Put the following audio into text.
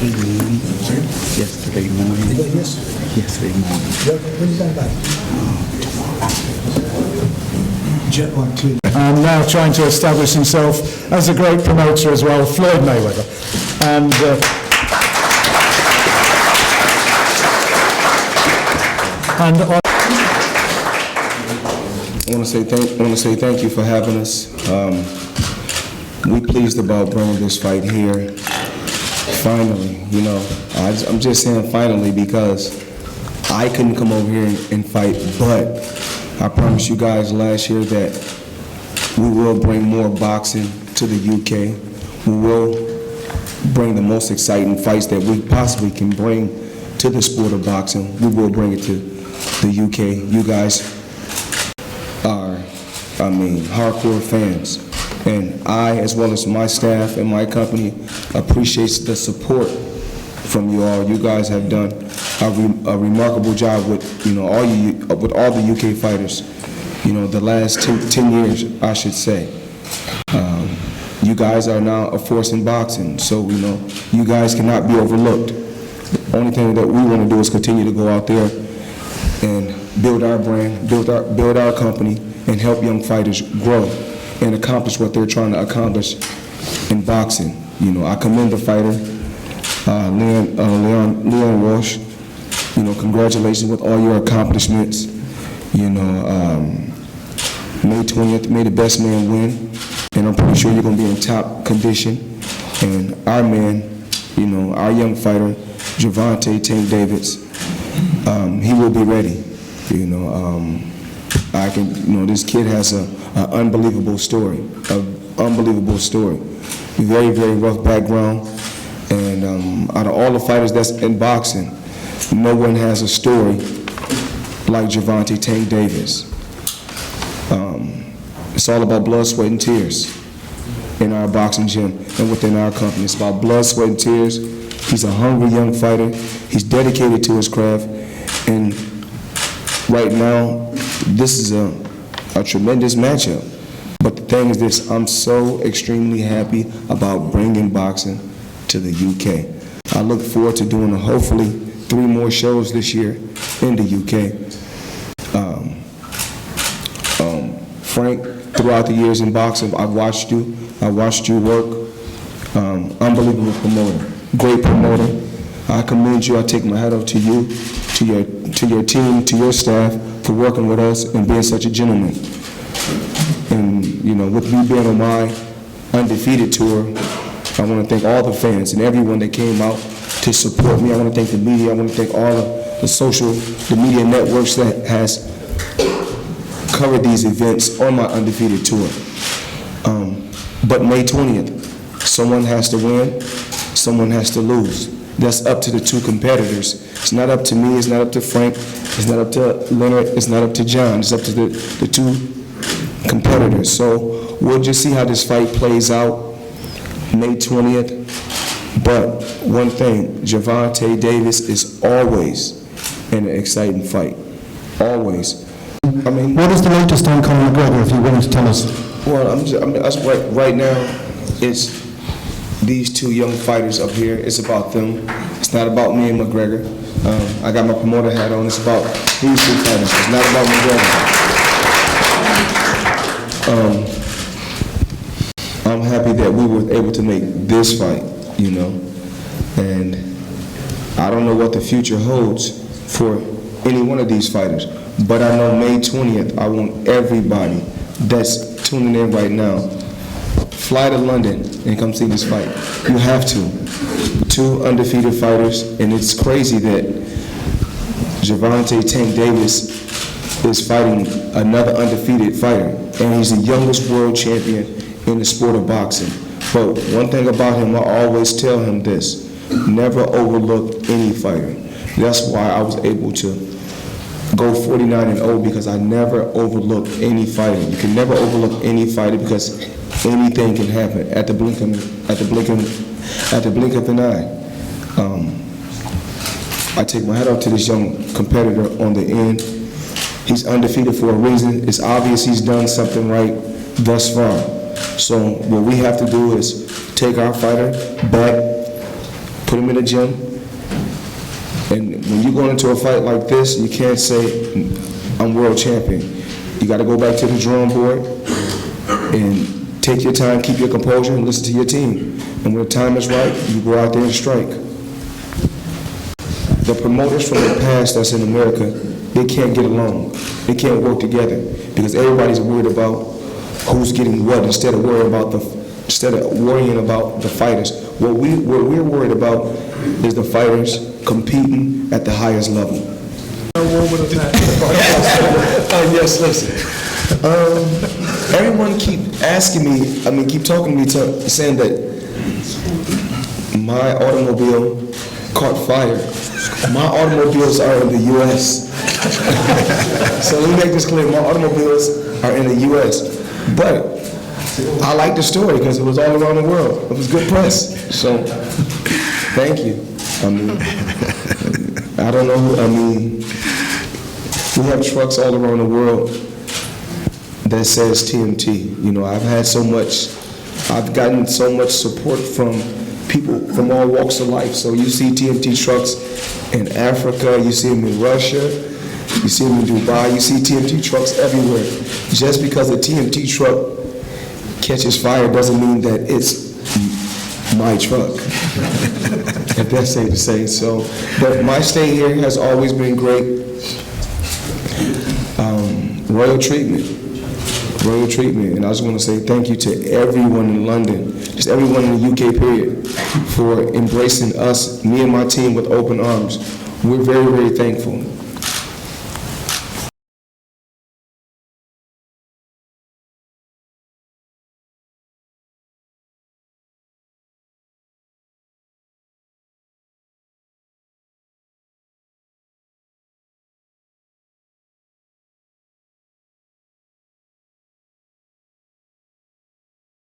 Yesterday morning. Yesterday morning. When you going back? Jet lag clearly. And now trying to establish himself as a great promoter as well, Floyd Mayweather. And I want to say thank you for having us. We pleased about bringing this fight here. Finally, you know, I'm just saying finally because I couldn't come over here and fight, but I promised you guys last year that we will bring more boxing to the UK. We will bring the most exciting fights that we possibly can bring to the sport of boxing. We will bring it to the UK. You guys are, hardcore fans. And I, as well as my staff and my company, appreciates the support from you all. You guys have done a remarkable job with, with all the UK fighters. You know, the last 10 years, I should say. You guys are now a force in boxing, so you guys cannot be overlooked. The only thing that we want to do is continue to go out there and build our brand, build our company, and help young fighters grow and accomplish what they're trying to accomplish in boxing. You know, I commend the fighter, Leon Walsh. You know, congratulations with all your accomplishments. You know, May 20th, may the best man win, and I'm pretty sure you're going to be in top condition. And our man, our young fighter, Gervonta Tank Davis, he will be ready. This kid has an unbelievable story, Very, very rough background, and out of all the fighters that's in boxing, no one has a story like Gervonta Tank Davis. It's all about blood, sweat, and tears in our boxing gym and within our company. It's about blood, sweat, and tears. He's a hungry young fighter. He's dedicated to his craft, and right now, this is a tremendous matchup. But the thing is this, I'm so extremely happy about bringing boxing to the UK. I look forward to doing hopefully 3 more shows this year in the UK. Frank, throughout the years in boxing, I've watched you work. Unbelievable promoter, great promoter. I commend you. I take my hat off to you, to your team, to your staff for working with us and being such a gentleman. And with me being on my undefeated tour, I want to thank all the fans and everyone that came out to support me. I want to thank the media. I want to thank all of the media networks that has covered these events on my undefeated tour. But May 20th, someone has to win, someone has to lose. That's up to the 2 competitors. It's not up to me, it's not up to Frank, it's not up to Leonard, it's not up to John, it's up to the 2 competitors. So we'll just see how this fight plays out May 20th. But one thing, Gervonta Davis is always in an exciting fight, always. what is the latest on Conor McGregor, if you're willing to tell us? Well, right now, it's these 2 young fighters up here. It's about them. It's not about me and McGregor. I got my promoter hat on. It's about these 2 fighters. It's not about McGregor. I'm happy that we were able to make this fight, and I don't know what the future holds for any one of these fighters, but I know May 20th, I want everybody that's tuning in right now, fly to London and come see this fight. You have to. 2 undefeated fighters, and it's crazy that Gervonta Tank Davis is fighting another undefeated fighter, and he's the youngest world champion in the sport of boxing. But one thing about him, I always tell him this, never overlook any fighter. That's why I was able to go 49-0, because I never overlook any fighter. You can never overlook any fighter because anything can happen at the blink of an eye. I take my hat off to this young competitor on the end. He's undefeated for a reason. It's obvious he's done something right thus far. So what we have to do is take our fighter back, put them in the gym. And when you go into a fight like this, you can't say, I'm world champion. You got to go back to the drawing board and take your time, keep your composure, and listen to your team. And when the time is right, you go out there and strike. The promoters from the past that's in America, they can't get along. They can't work together because everybody's worried about who's getting what instead of worrying about the fighters. What we're worried about is the fighters competing at the highest level. Yes, listen. Everyone keep asking me, keep talking to me, saying that my automobile caught fire. My automobiles are in the U.S. So let me make this clear. My automobiles are in the U.S. But I like the story because it was all around the world. It was good press. So thank you. I don't know. We have trucks all around the world that says TMT. You know, I've gotten so much support from people from all walks of life. So you see TMT trucks in Africa, you see them in Russia, you see them in Dubai, you see TMT trucks everywhere. Just because a TMT truck catches fire doesn't mean that it's my truck, if that's safe to say. So, but my stay here has always been great. Royal treatment, and I just want to say thank you to everyone in London, just everyone in the UK period, for embracing us, me and my team, with open arms. We're very, very thankful.